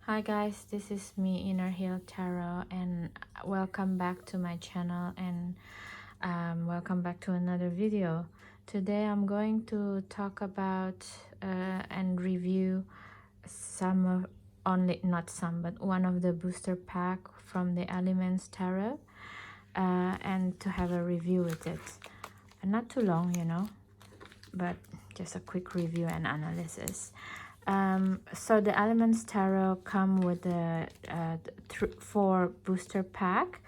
Hi guys, this is me, Inner Hill Tarot, and welcome back to my channel, and welcome back to another video. Today I'm going to talk about and review some of, only not some, but one of the booster pack from the Alleyman Tarot, and to have a review with it. And not too long, but just a quick review and analysis. So the Elements Tarot come with a 4 booster pack.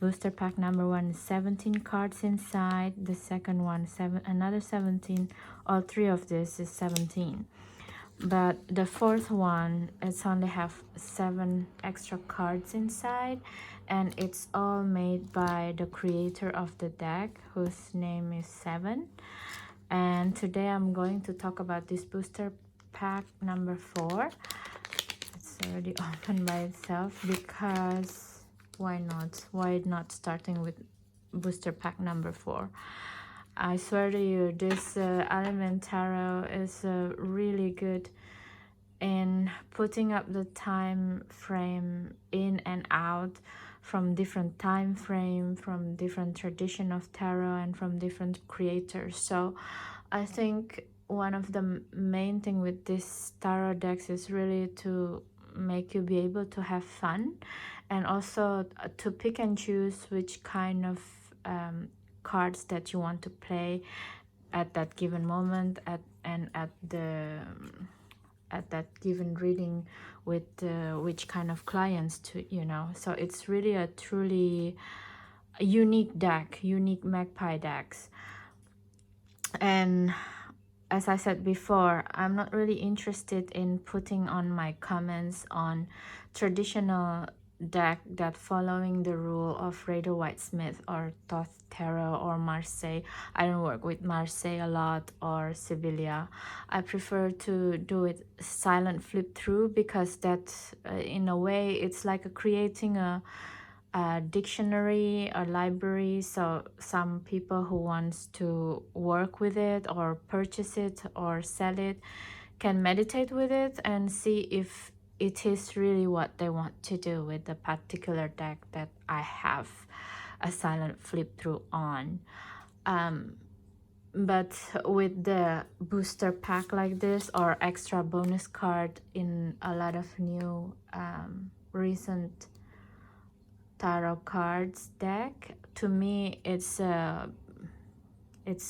Booster pack number 1 is 17 cards inside. The second one, another 17. All three of this is 17. But the fourth one, it's only have 7 extra cards inside, and it's all made by the creator of the deck, whose name is Seven. And today I'm going to talk about this booster pack number 4. It's already open by itself because why not starting with booster pack number 4. I swear to you, this Alleyman Tarot is really good in putting up the time frame in and out from different time frame, from different tradition of tarot, and from different creators. So I think one of the main thing with this tarot decks is really to make you be able to have fun, and also to pick and choose which kind of cards that you want to play at that given moment, at that given reading with which kind of clients to, so it's really a truly unique deck, unique magpie decks. And as I said before, I'm not really interested in putting on my comments on traditional deck that following the rule of Rider Waite Smith or Thoth Tarot or Marseille. I don't work with Marseille a lot, or Sevilla. I prefer to do it silent flip through, because that in a way it's like creating a dictionary or library. So some people who wants to work with it or purchase it or sell it can meditate with it and see if it is really what they want to do with the particular deck that I have a silent flip through on. But with the booster pack like this, or extra bonus card in a lot of new recent tarot cards deck, to me it's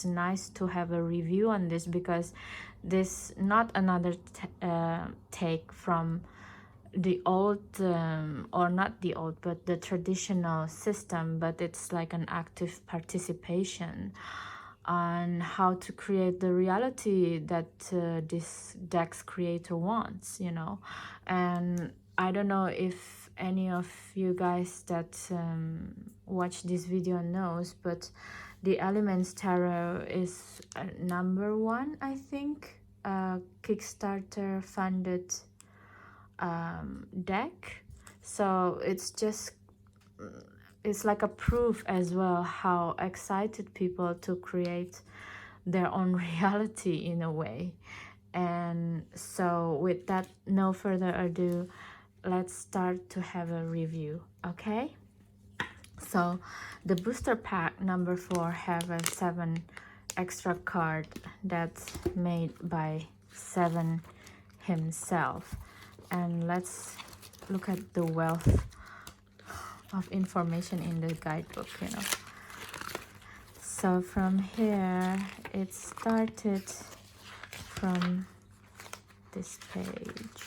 nice to have a review on this, because this not another take from the old or not the old, but the traditional system, but it's like an active participation on how to create the reality that this deck's creator wants, and I don't know if any of you guys that watch this video knows, but the Elements Tarot is number 1, I think, Kickstarter funded deck. So it's like a proof as well how excited people to create their own reality in a way. And so with that, no further ado, let's start to have a review. Okay, so the booster pack number 4 have a 7 extra card that's made by Seven himself. And let's look at the wealth of information in the guidebook, So from here, it started from this page,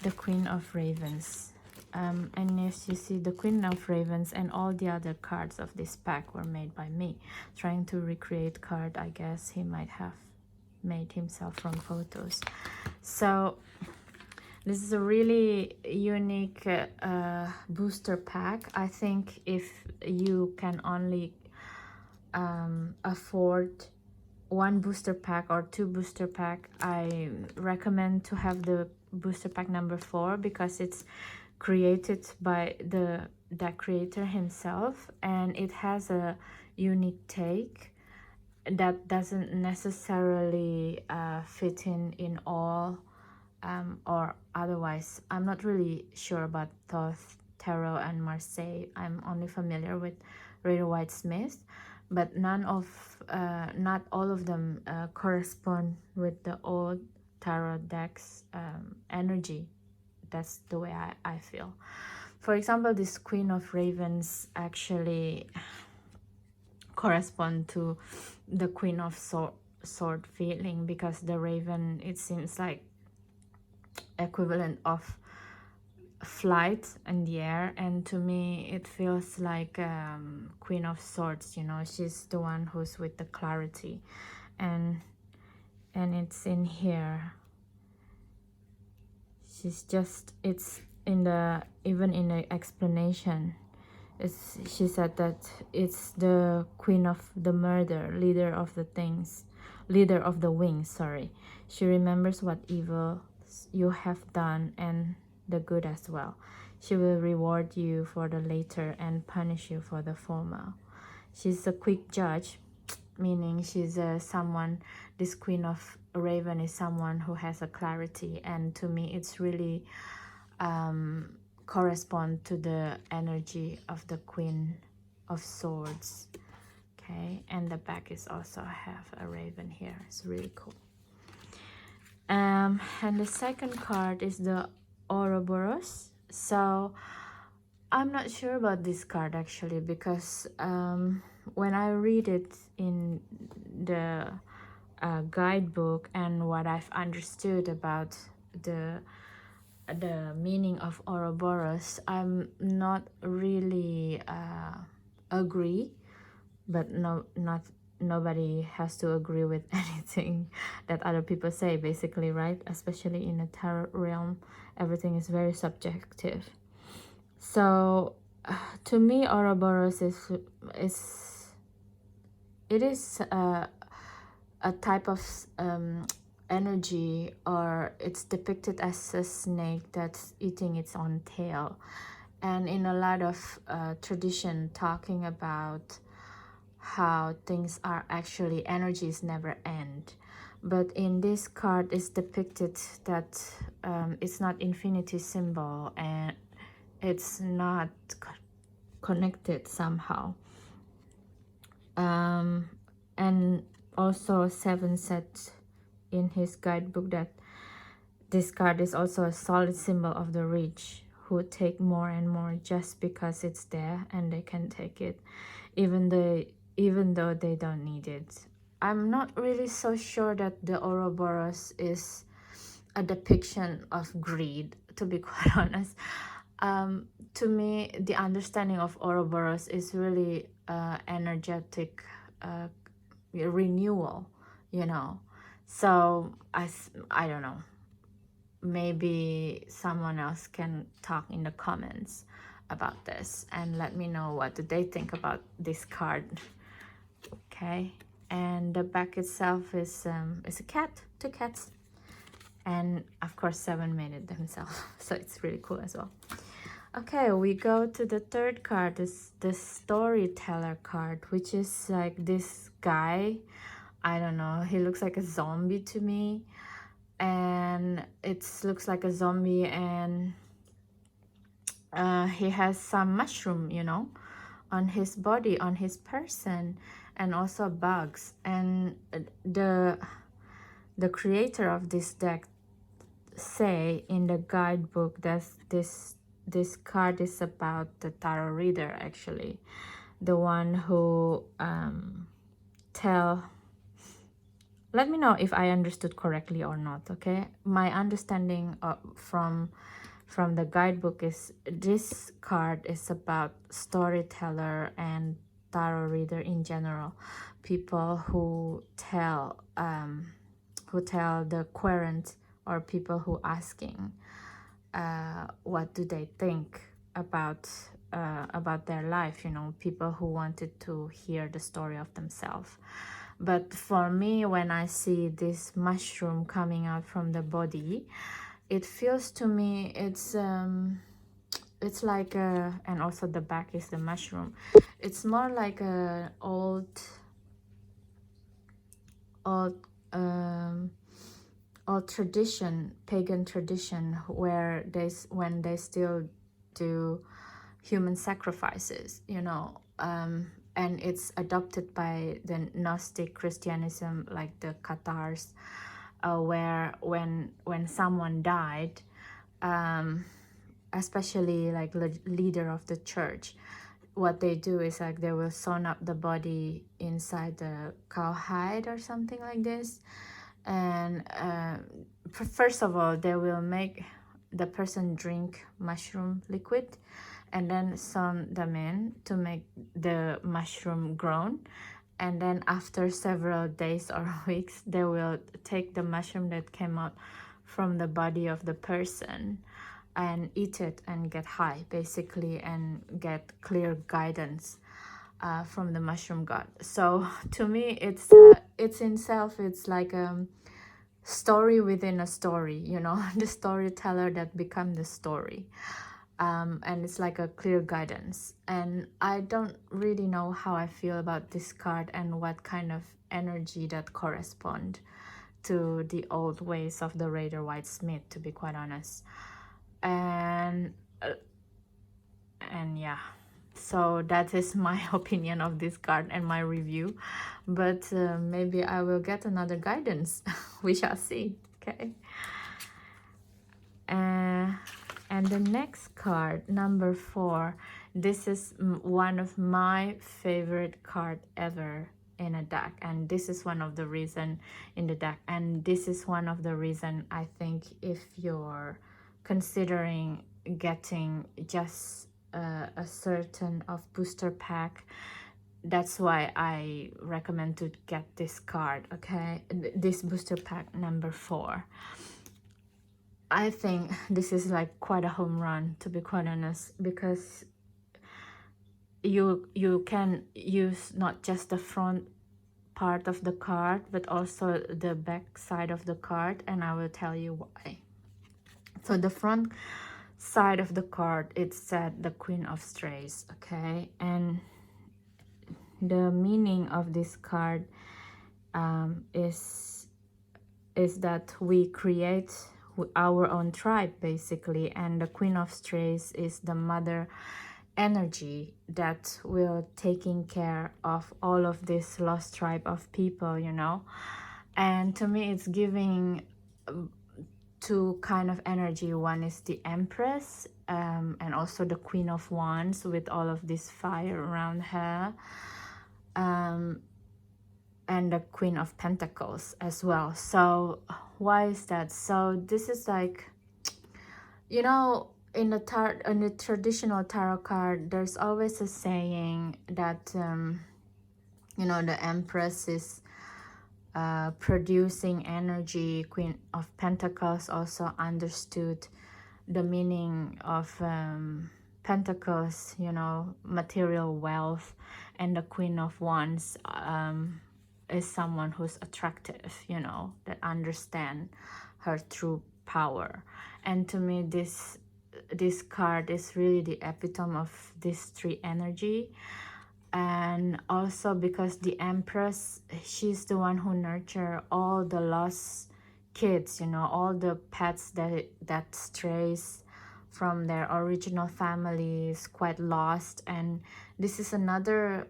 the Queen of Ravens. And as you see, the Queen of Ravens and all the other cards of this pack were made by me. Trying to recreate card, I guess he might have made himself from photos. So this is a really unique booster pack. I think if you can only afford 1 booster pack or 2 booster pack, I recommend to have the booster pack number 4, because it's created by the deck creator himself, and it has a unique take that doesn't necessarily fit in all or otherwise. I'm not really sure about Thoth, Tarot, and Marseille. I'm only familiar with Rider Waite Smith, but not all of them correspond with the old tarot decks energy. That's the way I feel. For example, this Queen of Ravens actually correspond to the Queen of Sword feeling, because the raven, it seems like equivalent of flight in the air, and to me it feels like Queen of Swords, you know. She's the one who's with the clarity, and it's in here. She's just, it's in the, even in the explanation, she said that it's the queen of the murder, leader of the things, leader of the wings, sorry. She remembers what evil you have done and the good as well. She will reward you for the later and punish you for the former. She's a quick judge, meaning she's someone, this Queen of Raven is someone who has a clarity, and to me it's really correspond to the energy of the Queen of Swords. Okay, and the back is also have a raven here. It's really cool. And the second card is the Oroboros. So I'm not sure about this card actually, because when I read it in the guidebook and what I've understood about the meaning of Oroboros, I'm not really agree, but nobody has to agree with anything that other people say, basically, right? Especially in the tarot realm, everything is very subjective. So to me, Oroboros is a type of energy, or it's depicted as a snake that's eating its own tail. And in a lot of tradition talking about how things are actually, energies never end. But in this card it's depicted that it's not infinity symbol, and it's not connected somehow. And also Seven said in his guidebook that this card is also a solid symbol of the rich, who take more and more just because it's there and they can take it, even though they don't need it. I'm not really so sure that the Ouroboros is a depiction of greed, to be quite honest. To me, the understanding of Ouroboros is really energetic renewal, you know. So I don't know, maybe someone else can talk in the comments about this and let me know what do they think about this card. Okay, and the back itself is a cat, two cats, and of course Seven made it themselves, so it's really cool as well. Okay, we go to the third card, is the Storyteller card, which is like this guy. I don't know, he looks like a zombie to me, and it looks like a zombie, and he has some mushroom, you know, on his body, on his person, and also bugs. And the creator of this deck say in the guidebook that this card is about the tarot reader, actually, the one who let me know if I understood correctly or not. Okay, my understanding from the guidebook is this card is about storyteller and tarot reader in general, people who tell the querent, or people who asking what do they think about their life, you know, people who wanted to hear the story of themselves. But for me, when I see this mushroom coming out from the body, it feels to me it's like and also the back is the mushroom. It's more like a old or tradition, pagan tradition, where when they still do human sacrifices, you know, and it's adopted by the Gnostic Christianism, like the Cathars, where when someone died, especially like leader of the church, what they do is like they will sew up the body inside the cowhide or something like this, and first of all they will make the person drink mushroom liquid and then sew them in to make the mushroom grown, and then after several days or weeks they will take the mushroom that came out from the body of the person and eat it and get high basically and get clear guidance from the mushroom god. So to me it's in self, it's like a story within a story, you know, the storyteller that become the story. And it's like a clear guidance, and I don't really know how I feel about this card and what kind of energy that correspond to the old ways of the Raider White Smith, to be quite honest. And yeah, so that is my opinion of this card and my review, but maybe I will get another guidance. We shall see. Okay. And the next card, number 4, this is one of my favorite card ever in a deck, and this is one of the reason in the deck, and this is one of the reason I think if you're considering getting just a certain of booster pack, that's why I recommend to get this card. Okay, this booster pack number 4. I think this is like quite a home run, to be quite honest, because you can use not just the front part of the card but also the back side of the card, and I will tell you why. So the front side of the card, it said the Queen of Strays. Okay, and the meaning of this card is that we create our own tribe basically, and the Queen of Strays is the mother energy that will taking care of all of this lost tribe of people, you know. And to me it's giving two kind of energy. One is the Empress, and also the Queen of Wands with all of this fire around her, and the Queen of Pentacles as well. So why is that? So this is like, you know, in the traditional tarot card, there's always a saying that you know, the Empress is producing energy. Queen of Pentacles also understood the meaning of Pentacles, you know, material wealth, and the Queen of Wands is someone who's attractive, you know, that understand her true power. And to me this card is really the epitome of these three energy. And also because the Empress, she's the one who nurture all the lost kids, you know, all the pets that strays from their original families, quite lost. And this is another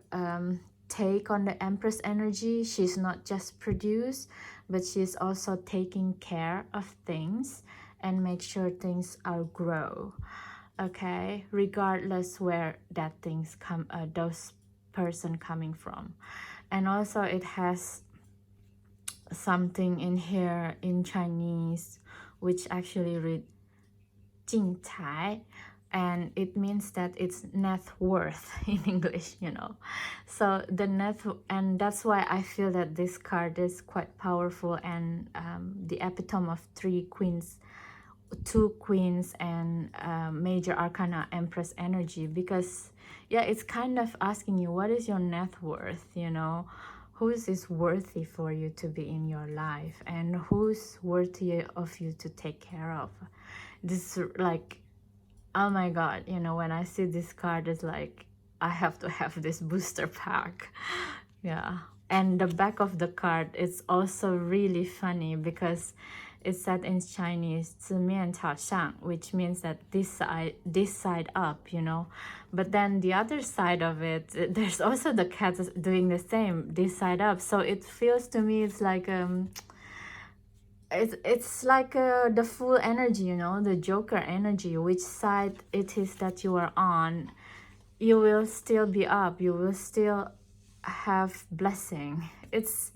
take on the Empress energy. She's not just produce, but she's also taking care of things and make sure things are grow. Okay, regardless where that things come, those person coming from. And also it has something in here in Chinese which actually read 精财, and it means that it's net worth in English, you know. So the net, and that's why I feel that this card is quite powerful, and the epitome of 3 queens, 2 queens, and major arcana Empress energy. Because yeah, it's kind of asking you, what is your net worth, you know, who's is worthy for you to be in your life, and who's worthy of you to take care of. This, like, oh my god, you know, when I see this card, it's like I have to have this booster pack. Yeah. And the back of the card is also really funny, because It's said in Chinese 字面朝上, which means that this side up, you know. But then the other side of it, there's also the cat doing the same, this side up. So it feels to me it's like it's like the full energy, you know, the Joker energy. Which side it is that you are on, you will still be up, you will still have blessing. It's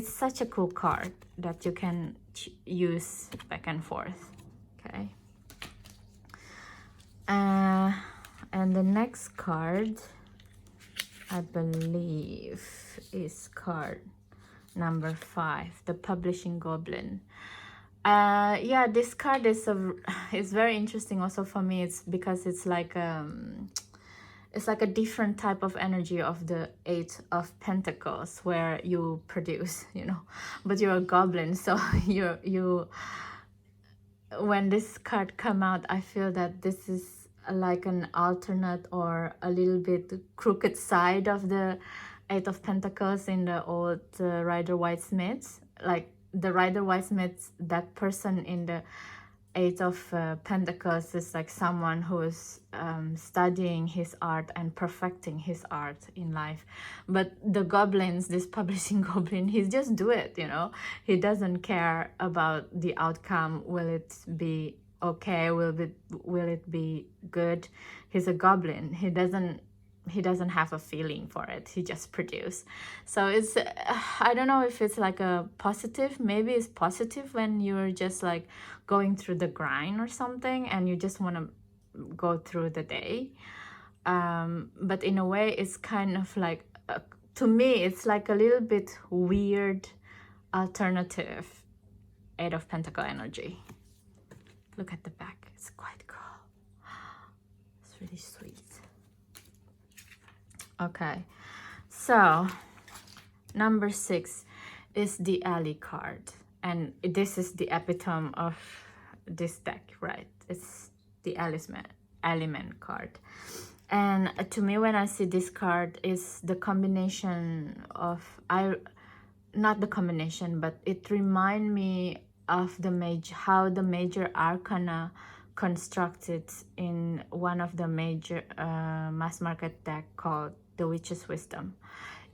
such a cool card that you can use back and forth. Okay, and the next card, I believe, is card number 5, the Publishing Goblin. Yeah, this card is very interesting also for me. It's because it's like a different type of energy of the 8 of Pentacles, where you produce, you know, but you're a goblin, so you when this card come out, I feel that this is like an alternate or a little bit crooked side of the 8 of Pentacles in the old Rider-Waite-Smith. Like the Rider-Waite-Smith, that person in the 8 of Pentacles is like someone who is studying his art and perfecting his art in life. But the goblins, this publishing goblin, he just do it, you know. He doesn't care about the outcome. Will it be okay? Will it be good? He's a goblin. He doesn't have a feeling for it. He just produce. So it's I don't know if it's like a positive. Maybe it's positive when you're just like going through the grind or something and you just want to go through the day, but in a way it's kind of like to me it's like a little bit weird alternative 8 of Pentacle energy. Look at the back, it's quite cool. It's really sweet. Okay, so number 6 is the Alley card, and this is the epitome of this deck, right? It's the Alleyman card. And to me, when I see this card, is the combination of not the combination, but it reminds me of how the major arcana constructed in one of the major mass market deck called the Witch's Wisdom.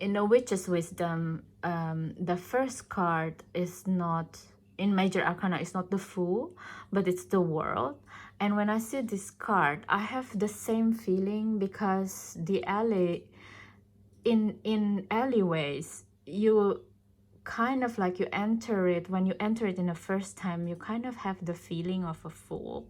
In the Witch's Wisdom, the first card is not, in major arcana, it's not the Fool, but it's the World. And when I see this card, I have the same feeling, because the alley, in alleyways, you kind of like, you enter it, when you enter it in the first time, you kind of have the feeling of a fool.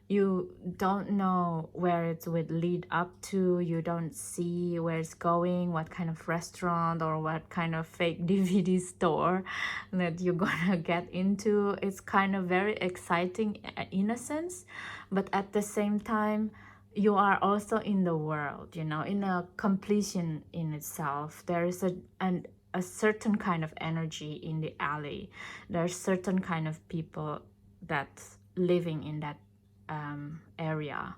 You don't know where it would lead up to. You don't see where it's going, what kind of restaurant or what kind of fake DVD store that you're gonna get into. It's kind of very exciting in a sense, but at the same time, you are also in the world, you know, in a completion in itself. There is a certain kind of energy in the alley. There's certain kind of people that's living in that area.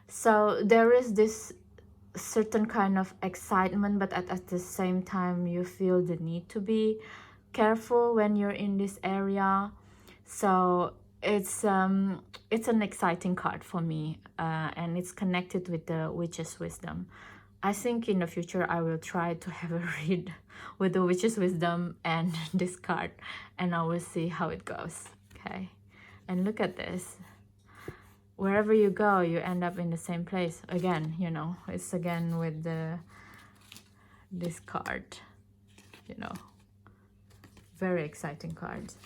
So there is this certain kind of excitement, but at the same time you feel the need to be careful when you're in this area. So it's an exciting card for me, and it's connected with the Witch's Wisdom. I think in the future I will try to have a read with the Witch's Wisdom and this card, and I will see how it goes. Okay, and look at this. Wherever you go, you end up in the same place again, you know. It's again with this card, you know. Very exciting cards.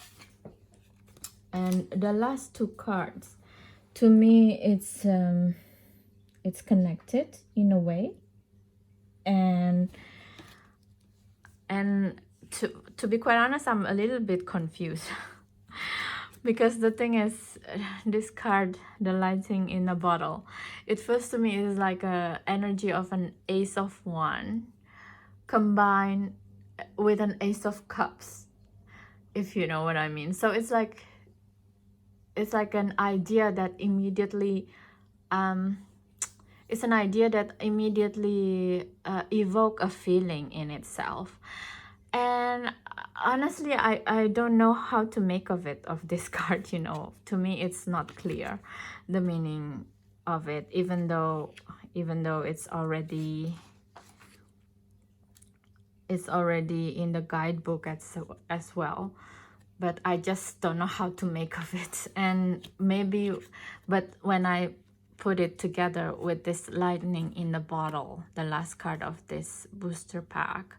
And the last 2 cards, to me, it's connected in a way, and to be quite honest, I'm a little bit confused. Because the thing is, this card, the Lightning in a Bottle, it feels to me is like a energy of an Ace of Wands combined with an Ace of Cups, if you know what I mean. So it's like an idea that immediately evoke a feeling in itself. And honestly, I don't know how to make of it, of this card, you know. To me, it's not clear, the meaning of it, even though it's already in the guidebook as well. But I just don't know how to make of it. And maybe, but when I put it together with this lightning in the bottle, the last card of this booster pack,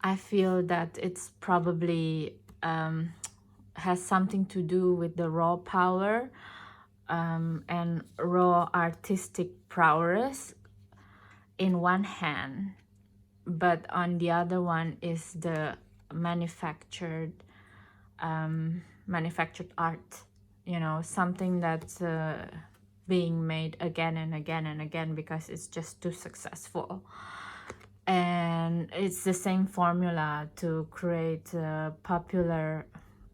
I feel that it's probably has something to do with the raw power and raw artistic prowess in one hand, but on the other one is the manufactured art, you know, something that's being made again and again and again because it's just too successful. And it's the same formula to create popular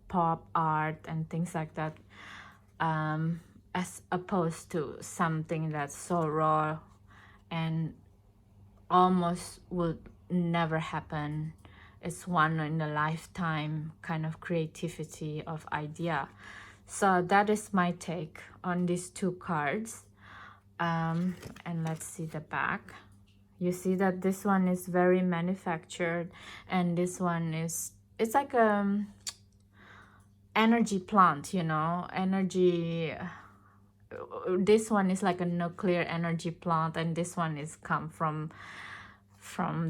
pop art and things like that, as opposed to something that's so raw and almost would never happen. It's one in a lifetime kind of creativity of idea. So that is my take on these two cards. And let's see the back. You see that this one is very manufactured, and this one is, it's like a energy plant, you know, energy. This one is like a nuclear energy plant, and this one is come from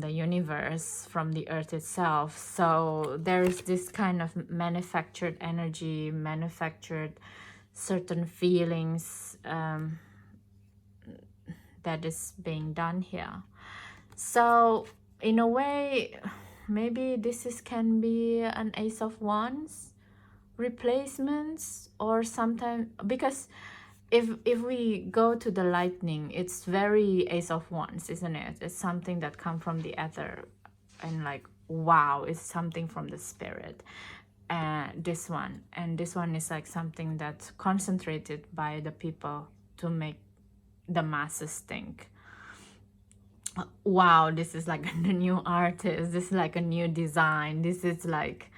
the universe, from the earth itself. So there is this kind of manufactured energy, manufactured certain feelings that is being done here. So in a way, maybe this can be an Ace of Wands replacements, or sometimes, because if we go to the lightning, it's very Ace of Wands, isn't it? It's something that come from the ether, and like, wow, it's something from the spirit. And this one is like something that's concentrated by the people to make the masses think, wow, this is like the new artist, this is like a new design, this is like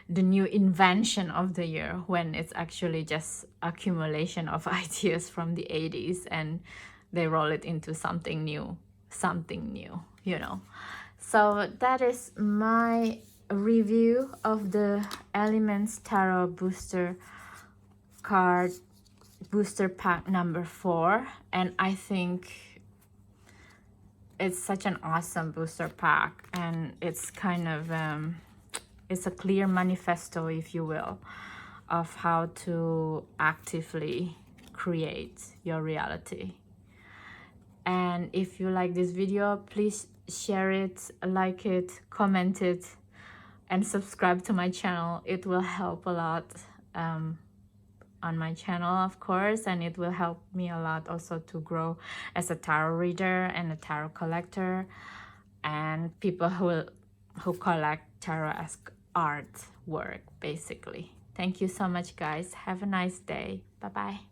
the new invention of the year, when it's actually just accumulation of ideas from the 80s and they roll it into something new, you know. So that is my review of the Elements Tarot booster card, booster pack number 4. And I think it's such an awesome booster pack, and it's kind of it's a clear manifesto, if you will, of how to actively create your reality. And if you like this video, please share it, like it, comment it, and subscribe to my channel. It will help a lot on my channel, of course, and it will help me a lot also to grow as a tarot reader and a tarot collector, and people who collect tarot as artwork, basically. Thank you so much, guys. Have a nice day. Bye bye.